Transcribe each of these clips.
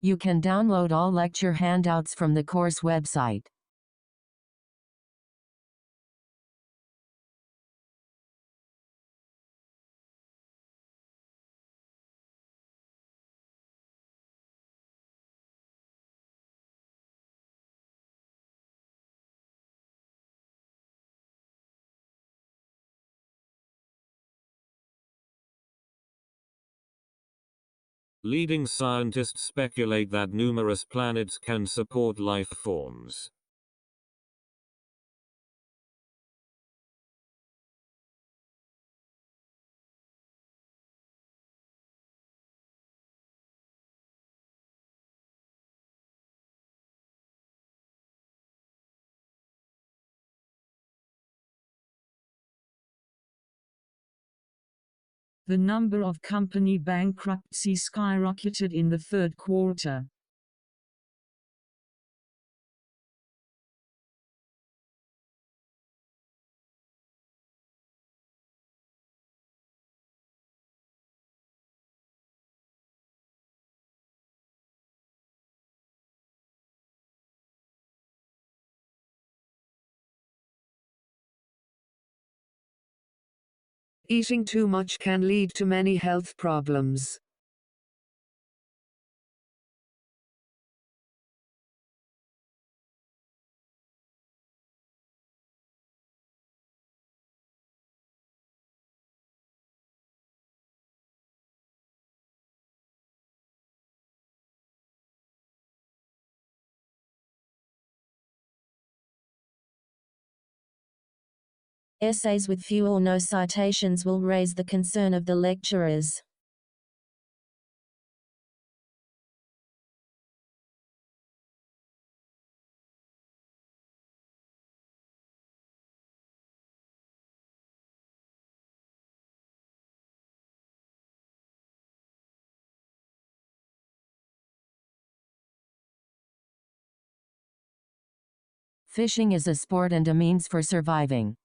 You can download all lecture handouts from the course website. Leading scientists speculate that numerous planets can support life forms. The number of company bankruptcies skyrocketed in the third quarter. Eating too much can lead to many health problems. Essays with few or no citations will raise the concern of the lecturers. Fishing is a sport and a means for surviving.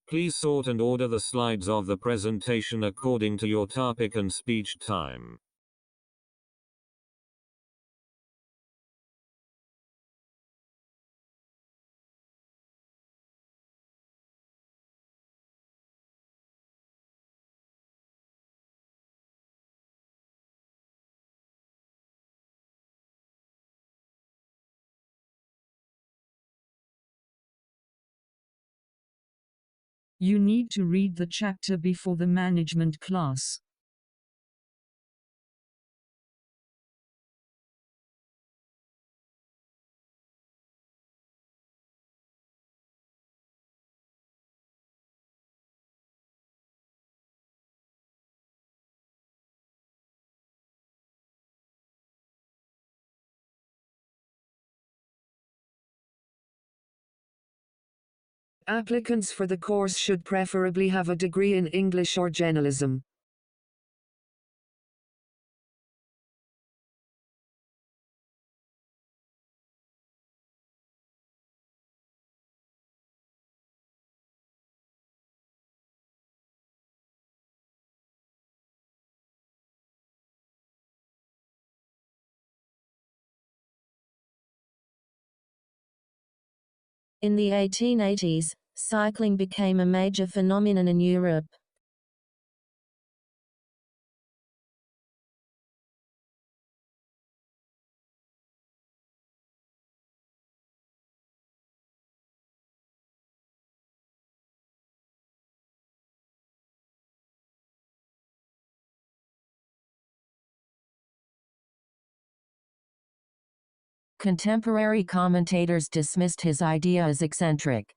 Please sort and order the slides of the presentation according to your topic and speech time. You need to read the chapter before the management class. Applicants for the course should preferably have a degree in English or journalism. In the 1880s, cycling became a major phenomenon in Europe. Contemporary commentators dismissed his idea as eccentric.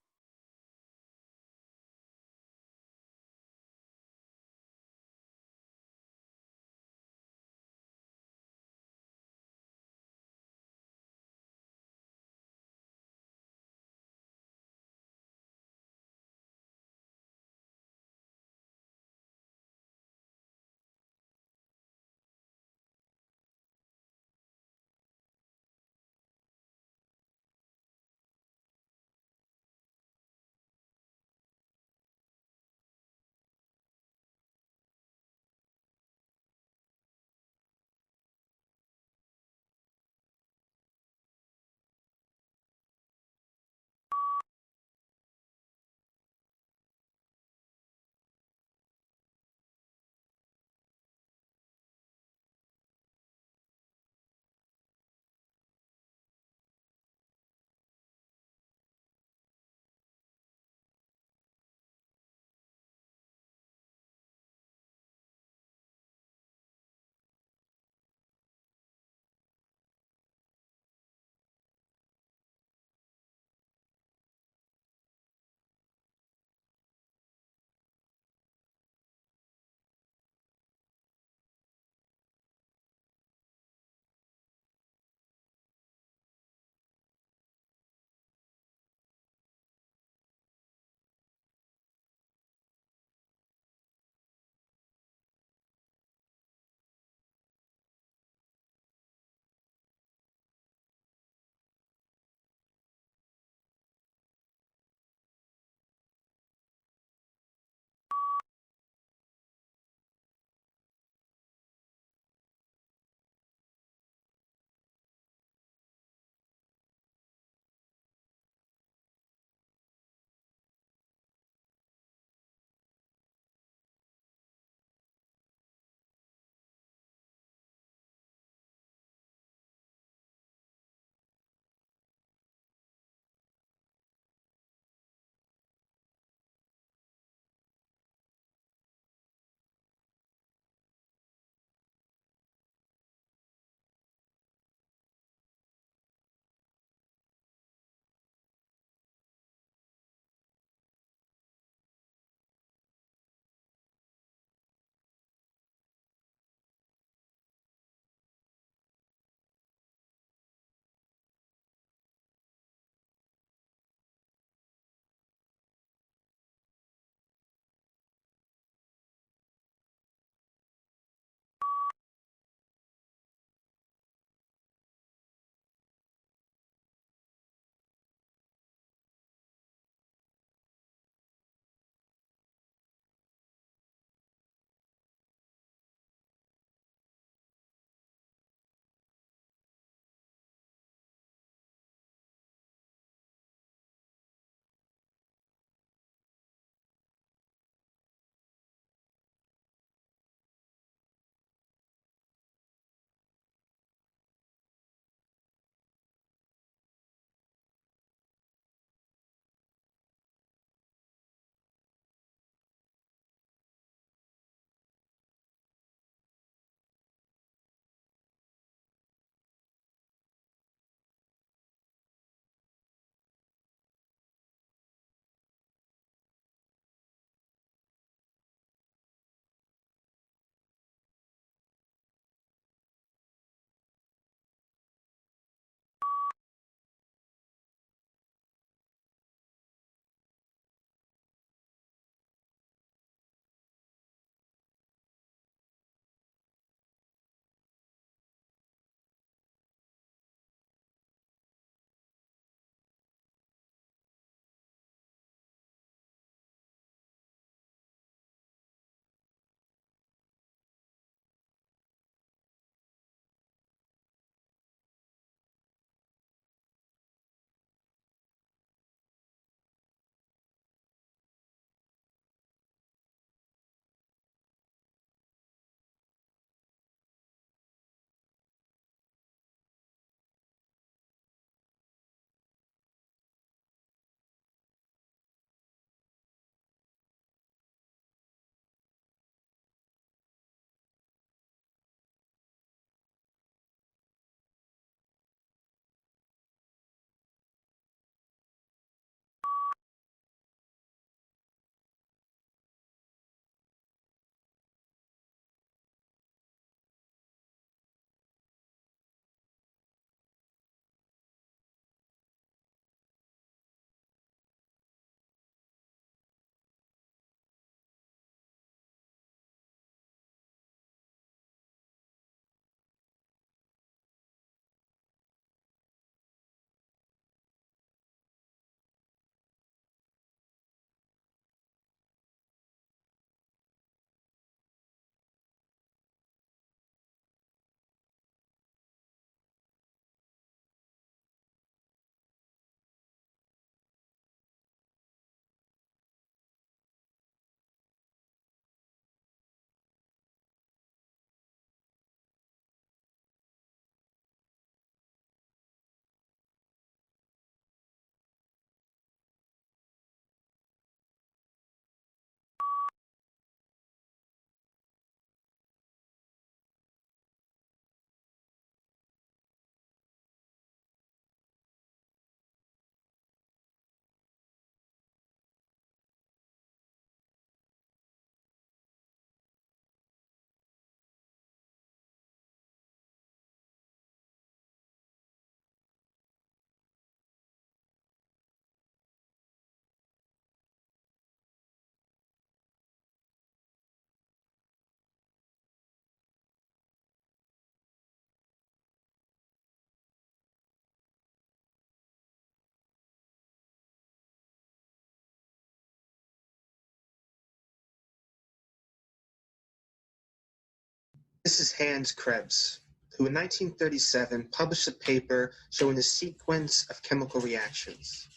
This is Hans Krebs, who in 1937 published a paper showing the sequence of chemical reactions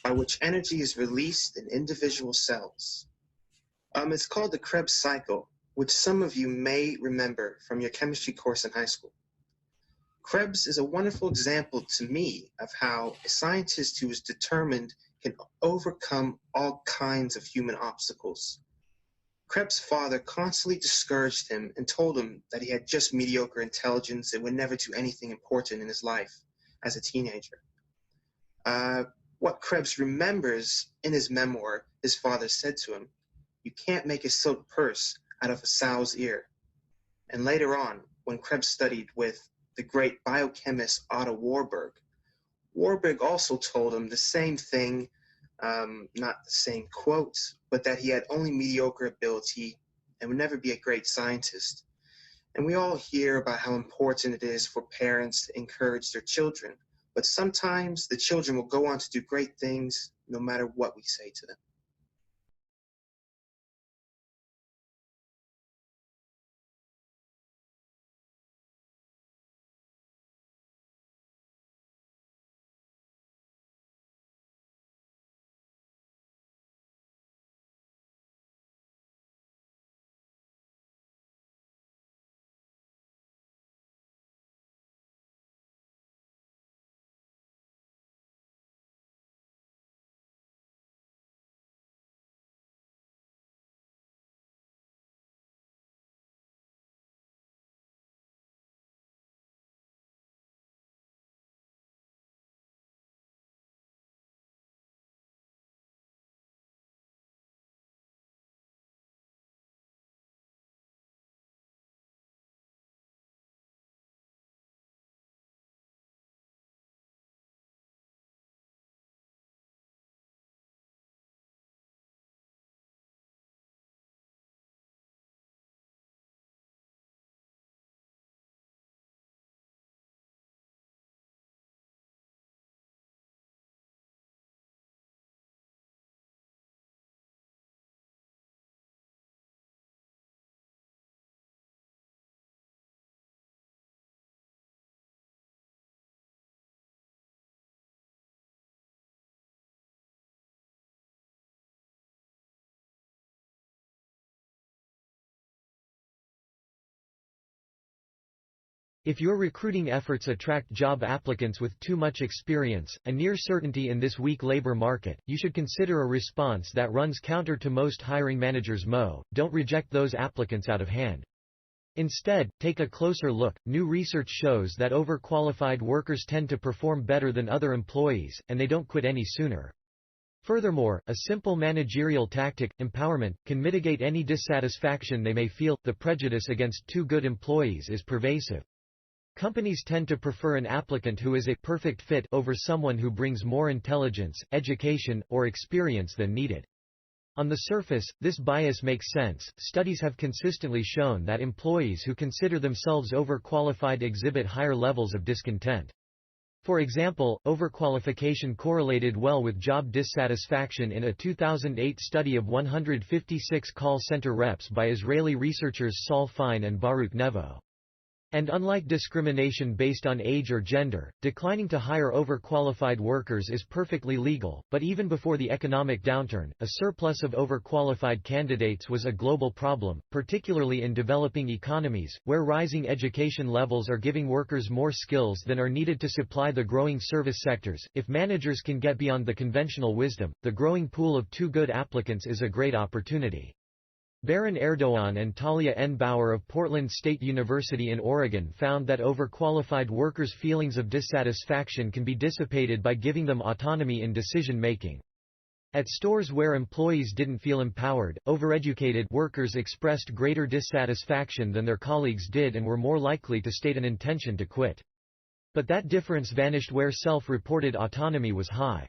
by which energy is released in individual cells. It's called the Krebs cycle, which some of you may remember from your chemistry course in high school. Krebs is a wonderful example to me of how a scientist who is determined can overcome all kinds of human obstacles. Krebs' father constantly discouraged him and told him that he had just mediocre intelligence and would never do anything important in his life as a teenager. What Krebs remembers in his memoir, his father said to him, "You can't make a silk purse out of a sow's ear." And later on, when Krebs studied with the great biochemist Otto Warburg, Warburg also told him the same thing, not the same quotes, but that he had only mediocre ability and would never be a great scientist. And we all hear about how important it is for parents to encourage their children, but sometimes the children will go on to do great things no matter what we say to them. If your recruiting efforts attract job applicants with too much experience, a near certainty in this weak labor market, you should consider a response that runs counter to most hiring managers' motto: don't reject those applicants out of hand. Instead, take a closer look. New research shows that overqualified workers tend to perform better than other employees, and they don't quit any sooner. Furthermore, a simple managerial tactic, empowerment, can mitigate any dissatisfaction they may feel. The prejudice against too good employees is pervasive. Companies tend to prefer an applicant who is a perfect fit over someone who brings more intelligence, education, or experience than needed. On the surface, this bias makes sense. Studies have consistently shown that employees who consider themselves overqualified exhibit higher levels of discontent. For example, overqualification correlated well with job dissatisfaction in a 2008 study of 156 call center reps by Israeli researchers Saul Fine and Baruch Nevo. And unlike discrimination based on age or gender, declining to hire overqualified workers is perfectly legal. But even before the economic downturn, a surplus of overqualified candidates was a global problem, particularly in developing economies, where rising education levels are giving workers more skills than are needed to supply the growing service sectors. If managers can get beyond the conventional wisdom, the growing pool of too good applicants is a great opportunity. Baron Erdogan and Talia N. Bauer of Portland State University in Oregon found that overqualified workers' feelings of dissatisfaction can be dissipated by giving them autonomy in decision-making. At stores where employees didn't feel empowered, overeducated workers expressed greater dissatisfaction than their colleagues did and were more likely to state an intention to quit. But that difference vanished where self-reported autonomy was high.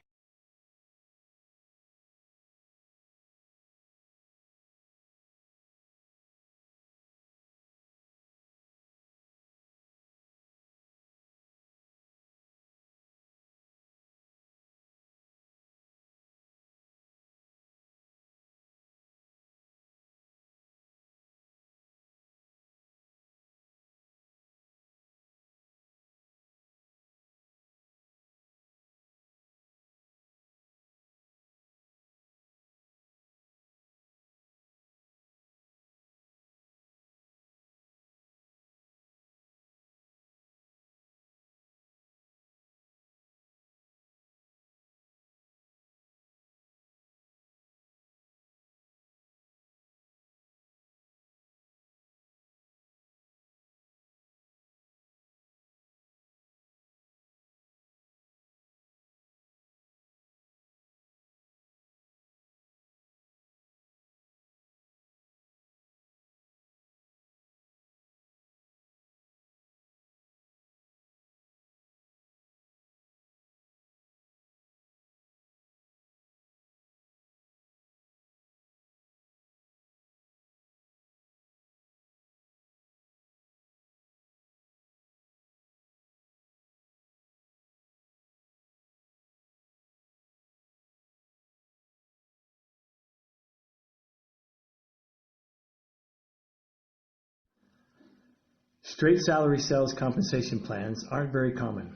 Straight salary sales compensation plans aren't very common,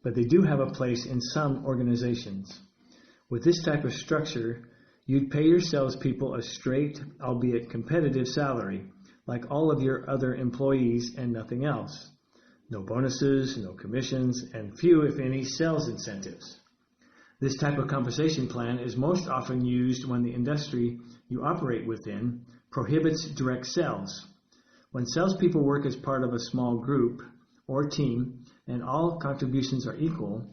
but they do have a place in some organizations. With this type of structure, you'd pay your salespeople a straight, albeit competitive salary, like all of your other employees and nothing else. No bonuses, no commissions, and few, if any, sales incentives. This type of compensation plan is most often used when the industry you operate within prohibits direct sales. When salespeople work as part of a small group or team and all contributions are equal,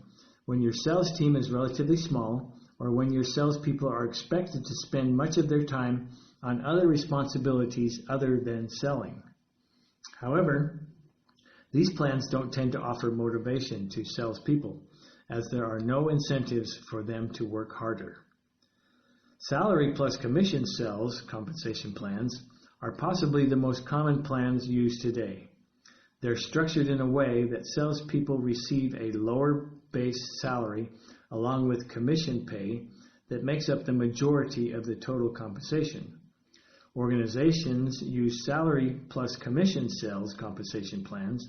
when your sales team is relatively small, or when your salespeople are expected to spend much of their time on other responsibilities other than selling. However, these plans don't tend to offer motivation to salespeople, as there are no incentives for them to work harder. Salary plus commission sales compensation plans are possibly the most common plans used today. They're structured in a way that salespeople receive a lower base salary along with commission pay that makes up the majority of the total compensation. Organizations use salary plus commission sales compensation plans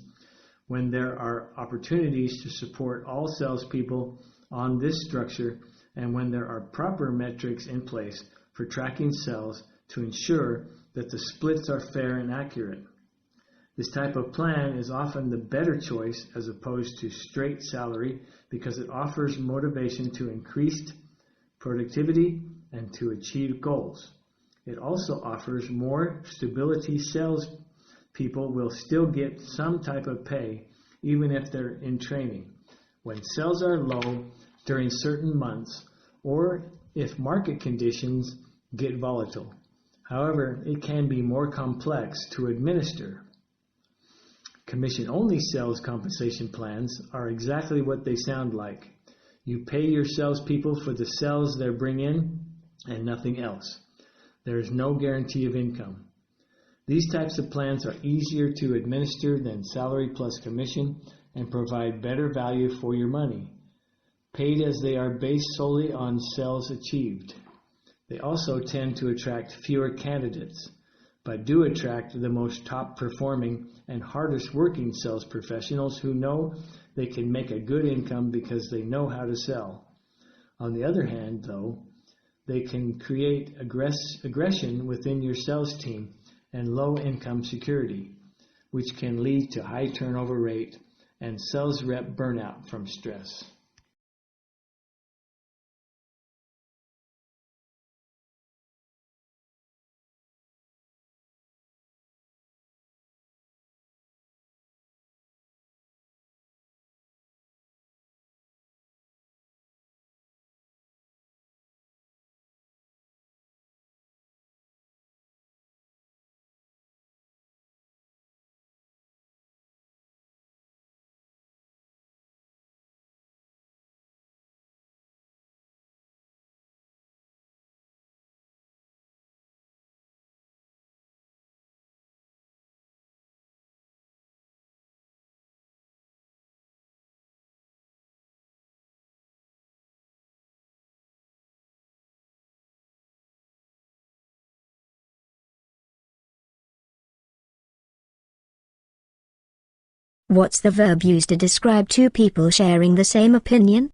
when there are opportunities to support all salespeople on this structure and when there are proper metrics in place for tracking sales to ensure that the splits are fair and accurate. This type of plan is often the better choice as opposed to straight salary because it offers motivation to increase productivity and to achieve goals. It also offers more stability. Sales people will still get some type of pay even if they're in training. When sales are low during certain months or if market conditions get volatile. However, it can be more complex to administer. Commission-only sales compensation plans are exactly what they sound like. You pay your salespeople for the sales they bring in and nothing else. There is no guarantee of income. These types of plans are easier to administer than salary plus commission and provide better value for your money, paid as they are based solely on sales achieved. They also tend to attract fewer candidates, but do attract the most top performing and hardest working sales professionals who know they can make a good income because they know how to sell. On the other hand, though, they can create aggression within your sales team and low income security, which can lead to high turnover rate and sales rep burnout from stress. What's the verb used to describe two people sharing the same opinion?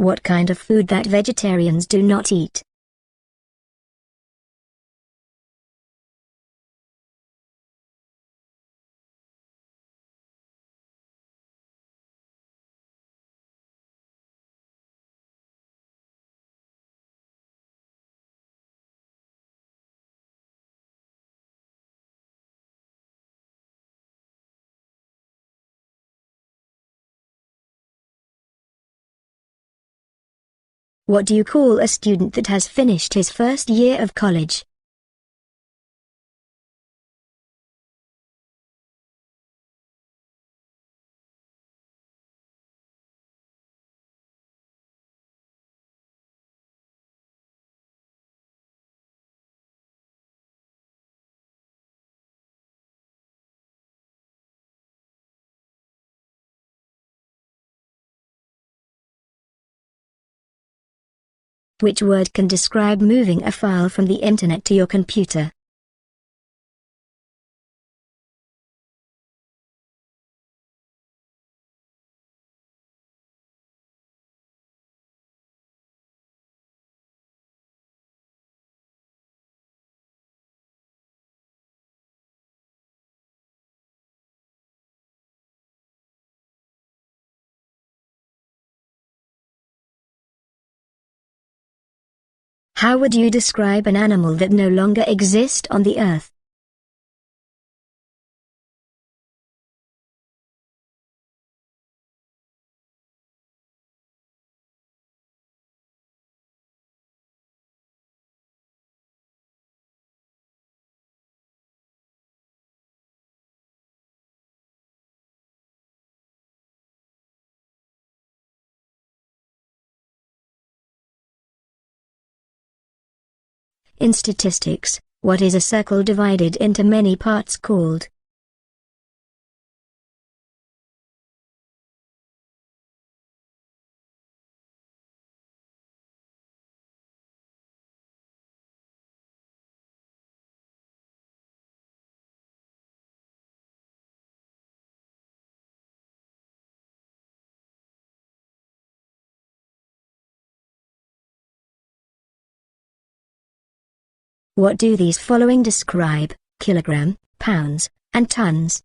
What kind of food that vegetarians do not eat? What do you call a student that has finished his first year of college? Which word can describe moving a file from the internet to your computer? How would you describe an animal that no longer exists on the earth? In statistics, what is a circle divided into many parts called? What do these following describe? Kilogram, pounds, and tons.